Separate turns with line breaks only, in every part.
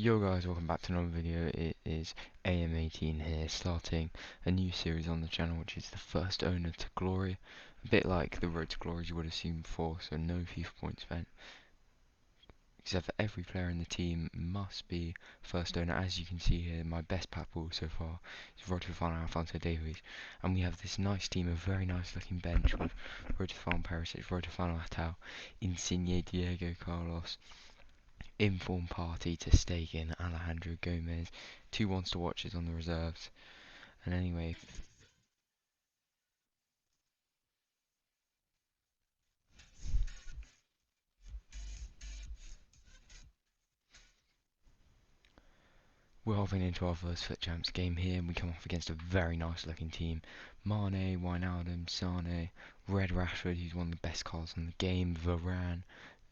Yo guys, welcome back to another video. It is AM18 here, starting a new series on the channel, which is the first owner to glory. A bit like the road to glory you would have seen before, so no FIFA points spent. Except for every player in the team must be first owner. As you can see here, my best pack pool so far is Road to Final Alphonso Davies. And we have this nice team, a very nice looking bench with Road to Final Perisic, Road to Final Atao, Insigne, Diego Carlos, inform party to Stegen, Alejandro Gomez, two wants to watches on the reserves. And anyway, we're hopping into our first Foot Champs game here, and we come off against a very nice looking team. Mane, Wijnaldum, Sane, Red Rashford, who's one of the best cards on the game, Varane,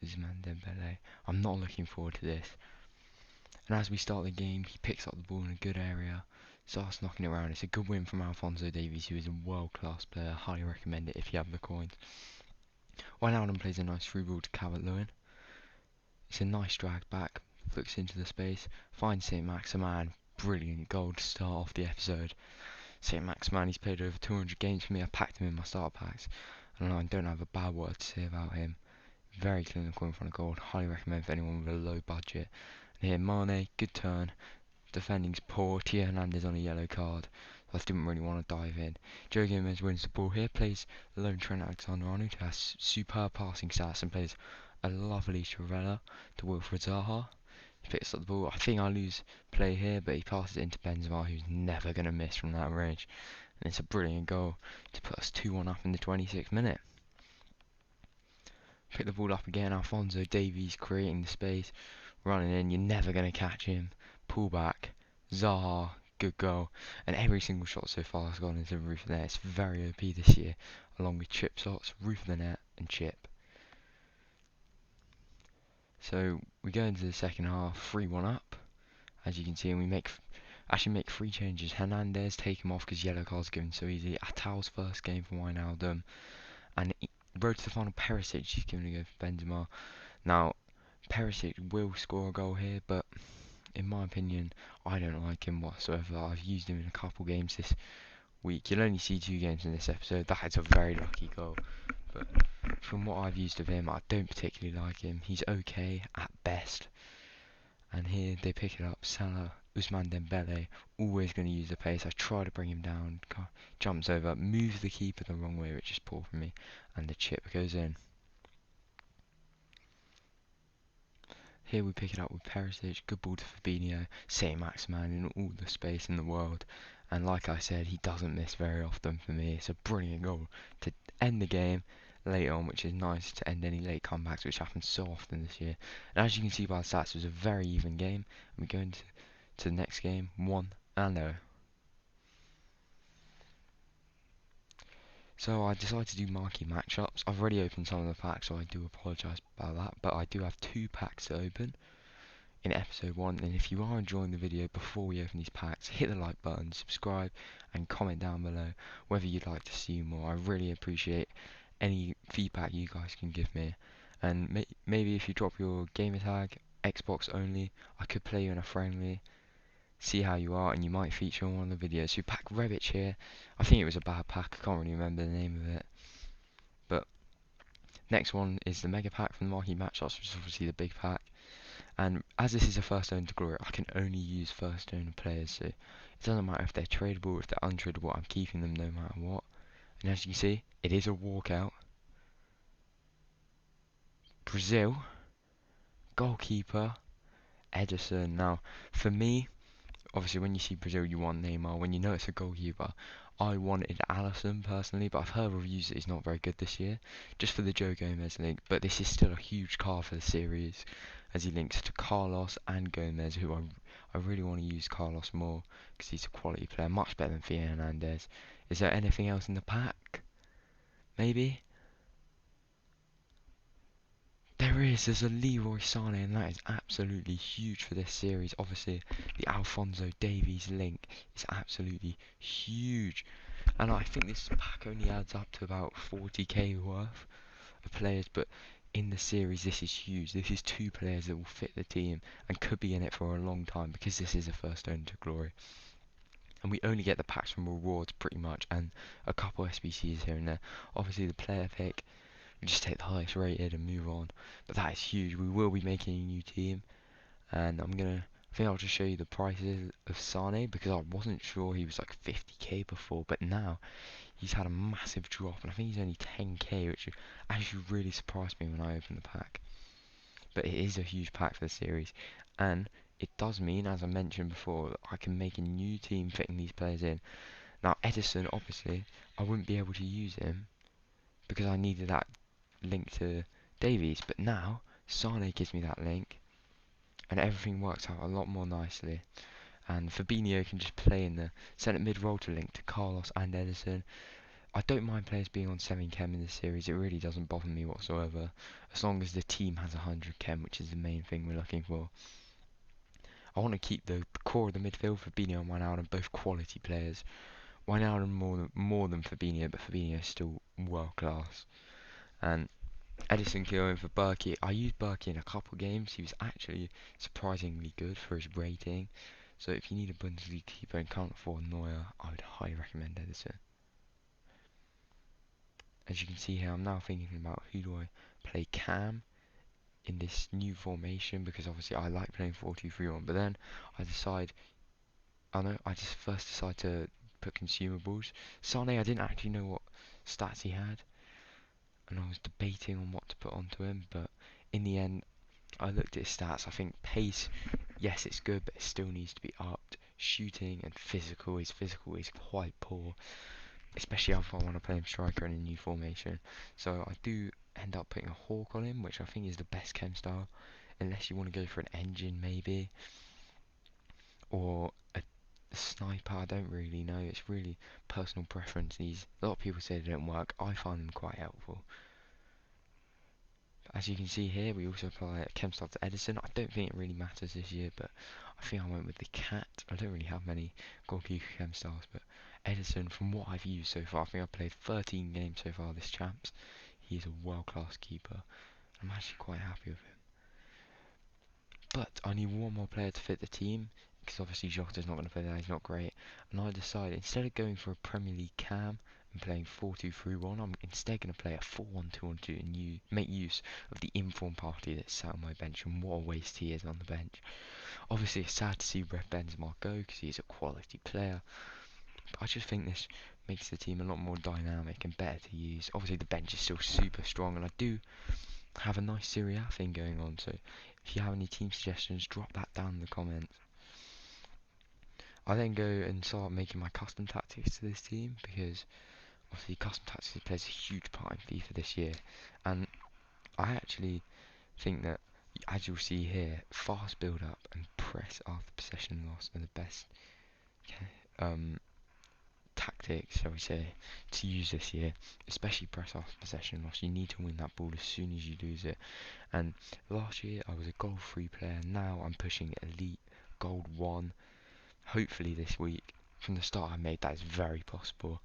Ousmane Dembele. I'm not looking forward to this. And as we start the game, he picks up the ball in a good area, starts knocking it around. It's a good win from Alphonso Davies, who is a world-class player. Highly recommend it if you have the coins. Wijnaldum plays a nice through ball to Calvert-Lewin. It's a nice drag back, looks into the space, finds St. Maximan. Brilliant goal to start off the episode. St. Maximan, he's played over 200 games for me. I packed him in my starter packs, and I don't have a bad word to say about him. Very clinical in front of goal. Highly recommend for anyone with a low budget. And here, Mane, good turn. Defending's poor. Tia Hernandez on a yellow card. So I didn't really want to dive in. Joe Gomez wins the ball here, plays the lone Trent Alexander-Arnold, who has superb passing stats and plays a lovely Trivela to Wilfred Zaha. He picks up the ball. I think I lose play here, but he passes it into Benzema, who's never going to miss from that range. And it's a brilliant goal to put us 2-1 up in the 26th minute. Pick the ball up again. Alphonso Davies creating the space, running in. You're never going to catch him. Pull back. Zaha, good goal. And every single shot so far has gone into the roof of the net. It's very OP this year, along with chip shots, roof of the net, and chip. So we go into the second half, 3-1 up, as you can see, and we actually make three changes. Hernandez, take him off because yellow cards given so easy. Atao's first game for Wijnaldum, and road to the final Perisic, he's going to go for Benzema. Now, Perisic will score a goal here, but in my opinion, I don't like him whatsoever. I've used him in a couple games this week. You'll only see 2 games in this episode. That is a very lucky goal, but from what I've used of him, I don't particularly like him. He's okay at best. And here they pick it up. Salah, Ousmane Dembele, always going to use the pace. I try to bring him down, jumps over, moves the keeper the wrong way, which is poor for me, and the chip goes in. Here we pick it up with Perisic, good ball to Fabinho, St. Maximan in all the space in the world. And like I said, he doesn't miss very often for me. It's a brilliant goal to end the game late on, which is nice to end any late comebacks, which happens so often this year. And as you can see by the stats, it was a very even game. And we go into the next game, 1-0. So I decided to do marquee matchups. I've already opened some of the packs, so I do apologise about that. But I do have 2 packs to open in episode 1, and if you are enjoying the video before we open these packs, hit the like button, subscribe, and comment down below whether you'd like to see more. I really appreciate any feedback you guys can give me, and maybe if you drop your gamer tag, Xbox only, I could play you in a friendly, see how you are, and you might feature on one of the videos. So pack Rebic here, I think it was a bad pack, I can't really remember the name of it, but next one is the mega pack from the marquee matchups, which is obviously the big pack. And as this is a first owner to glory, I can only use first owner players, so it doesn't matter if they're tradable or if they're untradeable, I'm keeping them no matter what. And as you can see, it is a walkout. Brazil, goalkeeper, Ederson. Now, for me, obviously when you see Brazil you want Neymar, when you know it's a goalkeeper, I wanted Alisson personally, but I've heard reviews that he's not very good this year, just for the Joe Gomez link, but this is still a huge card for the series, as he links to Carlos and Gomez, who I really want to use Carlos more, because he's a quality player, much better than Theo Hernandez. Is there anything else in the pack? Maybe? There's a Leroy Sane, and that is absolutely huge for this series. Obviously, the Alphonso Davies link is absolutely huge. And I think this pack only adds up to about 40k worth of players, but in the series, this is huge. This is two players that will fit the team and could be in it for a long time because this is a first earned to glory. And we only get the packs from rewards pretty much, and a couple SBCs here and there. Obviously the player pick, we just take the highest rated and move on. But that is huge. We will be making a new team, and I think I'll just show you the prices of Sane because I wasn't sure he was like 50k before, but now he's had a massive drop, and I think he's only 10k, which actually really surprised me when I opened the pack. But it is a huge pack for the series, and it does mean, as I mentioned before, that I can make a new team fitting these players in. Now Edison, obviously, I wouldn't be able to use him because I needed that link to Davies, but now Sane gives me that link, and everything works out a lot more nicely. And Fabinho can just play in the centre mid role to link to Carlos and Edison. I don't mind players being on 7 chem in this series, it really doesn't bother me whatsoever, as long as the team has 100 chem, which is the main thing we're looking for. I want to keep the core of the midfield, Fabinho and Wijnaldum, both quality players. Wijnaldum more than Fabinho, but Fabinho is still world class. And Edison going for Berkey. I used Berkey in a couple games. He was actually surprisingly good for his rating. So if you need a Bundesliga keeper and can't afford Neuer, I would highly recommend Edison. As you can see here, I'm now thinking about who do I play cam in this new formation, because obviously I like playing 4-2-3-1, but then I just first decide to put consumables. Sane, I didn't actually know what stats he had, and I was debating on what to put onto him, but in the end, I looked at his stats. I think pace, yes, it's good, but it still needs to be upped. Shooting and his physical is quite poor, especially if I want to play him striker in a new formation. So I do end up putting a Hawk on him, which I think is the best chem style, unless you want to go for an engine maybe, or a sniper. I don't really know, it's really personal preference. A lot of people say they don't work. I find them quite helpful. As you can see here, we also apply a chem style to Edison. I don't think it really matters this year, but I think I went with the cat. I don't really have many goalkeeper chem styles, but Edison, from what I've used so far, I think I've played 13 games so far this champs. He's a world-class keeper. I'm actually quite happy with him. But I need one more player to fit the team, because obviously Jota's not going to play there, he's not great. And I decided, instead of going for a Premier League cam and playing 4-2-3-1, I'm instead going to play a 4-1-2-1-2 and make use of the inform party that's sat on my bench, and what a waste he is on the bench. Obviously it's sad to see Red Benzema go, because he's a quality player, but I just think this makes the team a lot more dynamic and better to use. Obviously the bench is still super strong, and I do have a nice Serie A thing going on, so if you have any team suggestions, drop that down in the comments. I then go and start making my custom tactics to this team, because obviously custom tactics plays a huge part in FIFA this year, and I actually think that, as you'll see here, fast build up and press after possession loss are the best tactics, shall we say, to use this year, especially press after possession loss. You need to win that ball as soon as you lose it. And last year I was a gold 3 player, now I'm pushing elite gold 1, hopefully this week. From the start I made that is very possible,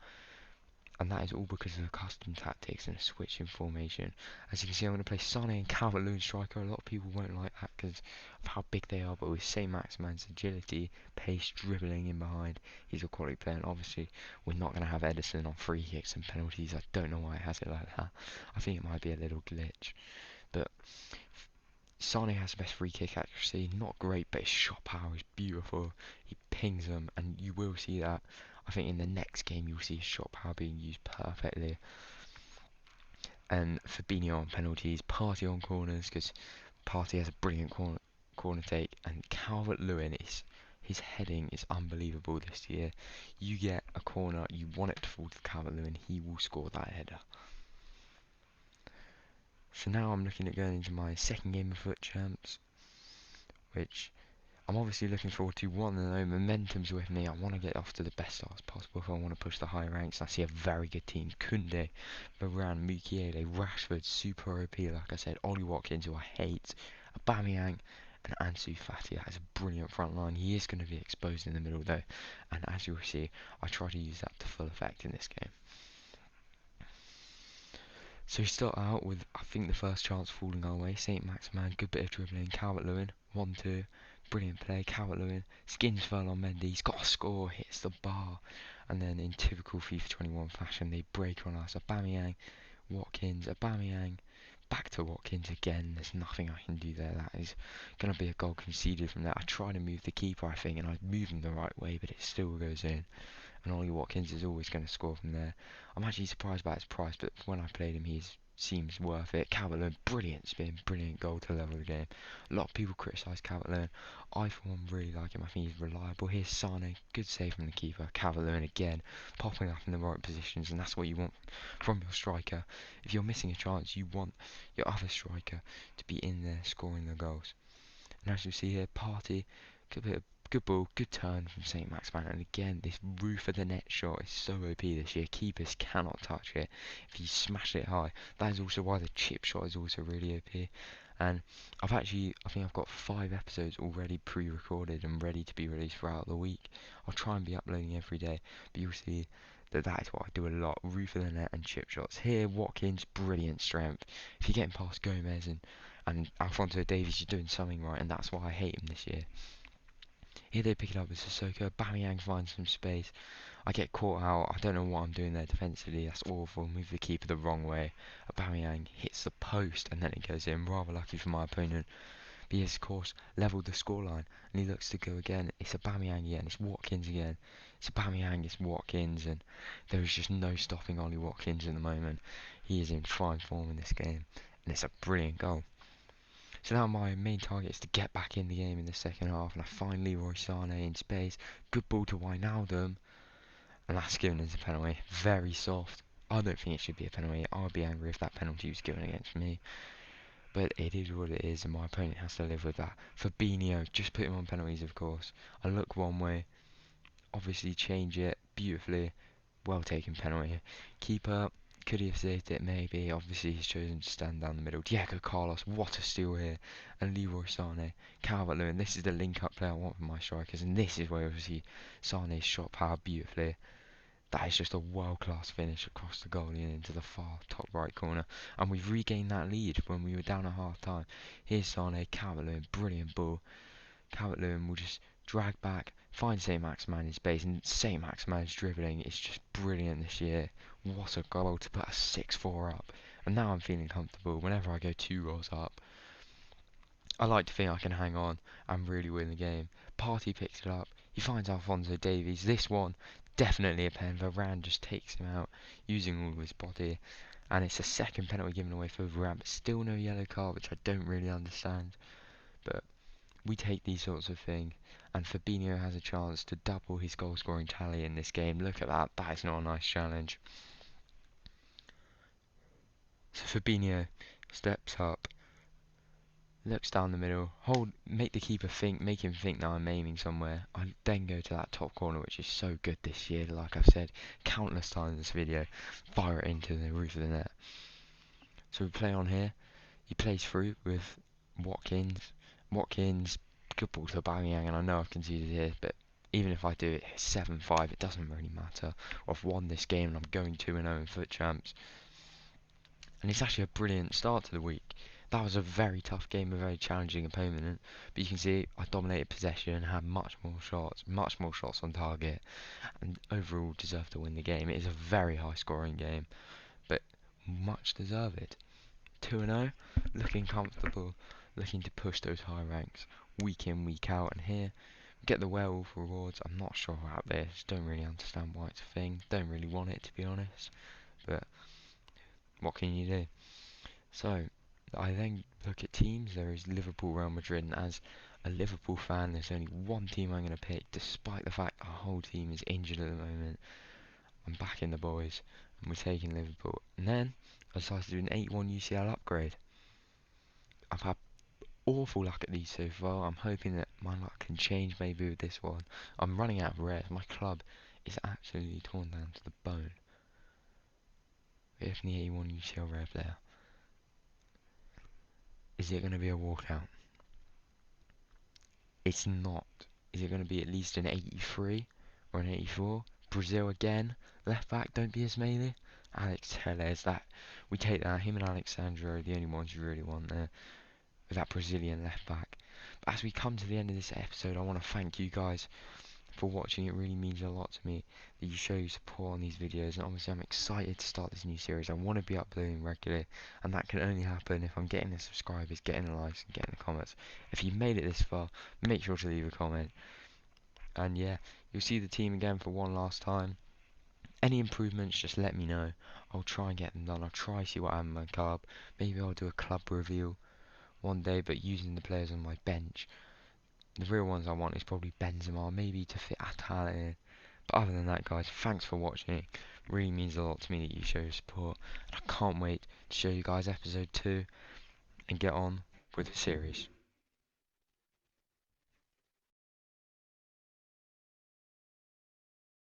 and that is all because of the custom tactics and a switch in formation. As you can see, I'm going to play Sane and Calvert-Lewin striker. A lot of people won't like that because of how big they are, but with St. Maximin's agility, pace, dribbling in behind, he's a quality player. And obviously we're not going to have Edison on free kicks and penalties. I don't know why it has it like that. I think it might be a little glitch, but Sane has the best free kick accuracy, not great, but his shot power is beautiful. He pings them, and you will see that. I think in the next game you'll see his shot power being used perfectly. And Fabinho on penalties, Partey on corners, because Partey has a brilliant corner take, and Calvert-Lewin his heading is unbelievable this year. You get a corner, you want it to fall to Calvert-Lewin, he will score that header. So now I'm looking at going into my second game of Foot Champs, which I'm obviously looking forward to. One, I know momentum's with me. I want to get off to the best starts possible if I want to push the high ranks. I see a very good team. Koundé, Varane, Mukiele, Rashford, super OP, like I said. Ollie Watkins, who I hate, Aubameyang, and Ansu Fati. That is a brilliant front line. He is going to be exposed in the middle though, and as you'll see, I try to use that to full effect in this game. So we start out with, I think, the first chance falling our way. St. Maximin, good bit of dribbling. Calvert-Lewin, 1-2. Brilliant play. Calvert-Lewin skins Furlong Mendy. He's got a score, hits the bar. And then in typical FIFA 21 fashion, they break on us. Aubameyang, Watkins, Aubameyang, back to Watkins again. There's nothing I can do there. That is going to be a goal conceded from there. I try to move the keeper, I think, and I move him the right way, but it still goes in. And Ollie Watkins is always going to score from there. I'm actually surprised about his price, but when I played him, he seems worth it. Calvert-Lewin, brilliant spin, brilliant goal to level the game. A lot of people criticise Calvert-Lewin. I, for one, really like him. I think he's reliable. Here's Sane, good save from the keeper. Calvert-Lewin again, popping up in the right positions, and that's what you want from your striker. If you're missing a chance, you want your other striker to be in there scoring the goals. And as you see here, Partey, good bit of good ball, good turn from St. Maximin, and again, this roof of the net shot is so OP this year. Keepers cannot touch it if you smash it high. That is also why the chip shot is also really OP. And I think I've got 5 episodes already pre-recorded and ready to be released throughout the week. I'll try and be uploading every day, but you'll see that is what I do a lot. Roof of the net and chip shots. Here, Watkins, brilliant strength. If you're getting past Gomez and Alphonso Davies, you're doing something right, and that's why I hate him this year. Here they pick it up with Sissoko. Aubameyang finds some space. I get caught out. I don't know what I'm doing there defensively. That's awful. Move the keeper the wrong way. Aubameyang hits the post and then it goes in. Rather lucky for my opponent. But he has, of course, levelled the scoreline. And he looks to go again. It's Aubameyang again. It's Watkins again. It's Aubameyang. It's Watkins. And there is just no stopping Ollie Watkins at the moment. He is in fine form in this game. And it's a brilliant goal. So now my main target is to get back in the game in the second half, and I find Leroy Sané in space. Good ball to Wijnaldum, and that's given as a penalty. Very soft. I don't think it should be a penalty. I would be angry if that penalty was given against me. But it is what it is, and my opponent has to live with that. Fabinho, just put him on penalties, of course. I look one way, obviously change it beautifully. Well taken penalty. Keeper, could he have saved it? Maybe. Obviously, he's chosen to stand down the middle. Diego Carlos, what a steal here. And Leroy Sané. Calvert-Lewin, this is the link-up play I want from my strikers. And this is where obviously Sané's shot power beautifully. That is just a world-class finish across the goalie and into the far top right corner. And we've regained that lead when we were down at half-time. Here's Sané, Calvert-Lewin, brilliant ball. Calvert-Lewin will just drag back, find St. Maximin in space, and St. Maximin's dribbling is just brilliant this year. What a goal to put a 6-4 up. And now I'm feeling comfortable whenever I go 2 goals up. I like to think I can hang on and really win the game. Partey picks it up. He finds Alphonso Davies. This one, definitely a pen. Varane just takes him out using all of his body. And it's a second penalty given away for Varane, but still no yellow card, which I don't really understand. But we take these sorts of things, and Fabinho has a chance to double his goal scoring tally in this game. Look at that, that is not a nice challenge. So Fabinho steps up, looks down the middle, make the keeper think, make him think that I'm aiming somewhere. I then go to that top corner, which is so good this year, like I've said countless times in this video, fire it into the roof of the net. So we play on here, he plays through with Watkins, good ball to Aubameyang, and I know I've conceded here, but even if I do it 7-5, it doesn't really matter. I've won this game and I'm going 2-0 in FUT Champs. And it's actually a brilliant start to the week. That was a very tough game, a very challenging opponent, but you can see I dominated possession, had much more shots on target, and overall deserved to win the game. It is a very high scoring game, but much deserved. 2-0, looking comfortable, looking to push those high ranks week in, week out, and here we get the werewolf rewards. I'm not sure about this, don't really understand why it's a thing, don't really want it to be honest, but what can you do? So I then look at teams. There is Liverpool, Real Madrid, and as a Liverpool fan there's only one team I'm going to pick, despite the fact our whole team is injured at the moment. I'm backing the boys and we're taking Liverpool. And then I decided to do an 8-1 UCL upgrade. I've had awful luck at these so far. I'm hoping that my luck can change maybe with this one. I'm running out of rares. My club is absolutely torn down to the bone. We have the 81 UCL rare player. Is it going to be a walkout? It's not. Is it going to be at least an 83 or an 84? Brazil again. Left back, don't be Ismaili. Alex Telles, that We take that. Him and Alexandro are the only ones you really want there, with that Brazilian left back. But as we come to the end of this episode, I want to thank you guys for watching. It really means a lot to me that you show your support on these videos, and obviously I'm excited to start this new series. I want to be uploading regularly, and that can only happen if I'm getting the subscribers, getting the likes, and getting the comments. If you made it this far, make sure to leave a comment. And yeah, you'll see the team again for one last time. Any improvements, just let me know. I'll try and get them done. I'll try see what I have in my club. Maybe I'll do a club reveal one day, but using the players on my bench. The real ones I want is probably Benzema, maybe to fit Atal in. But other than that, guys, thanks for watching. It really means a lot to me that you show your support. And I can't wait to show you guys episode 2 and get on with the series.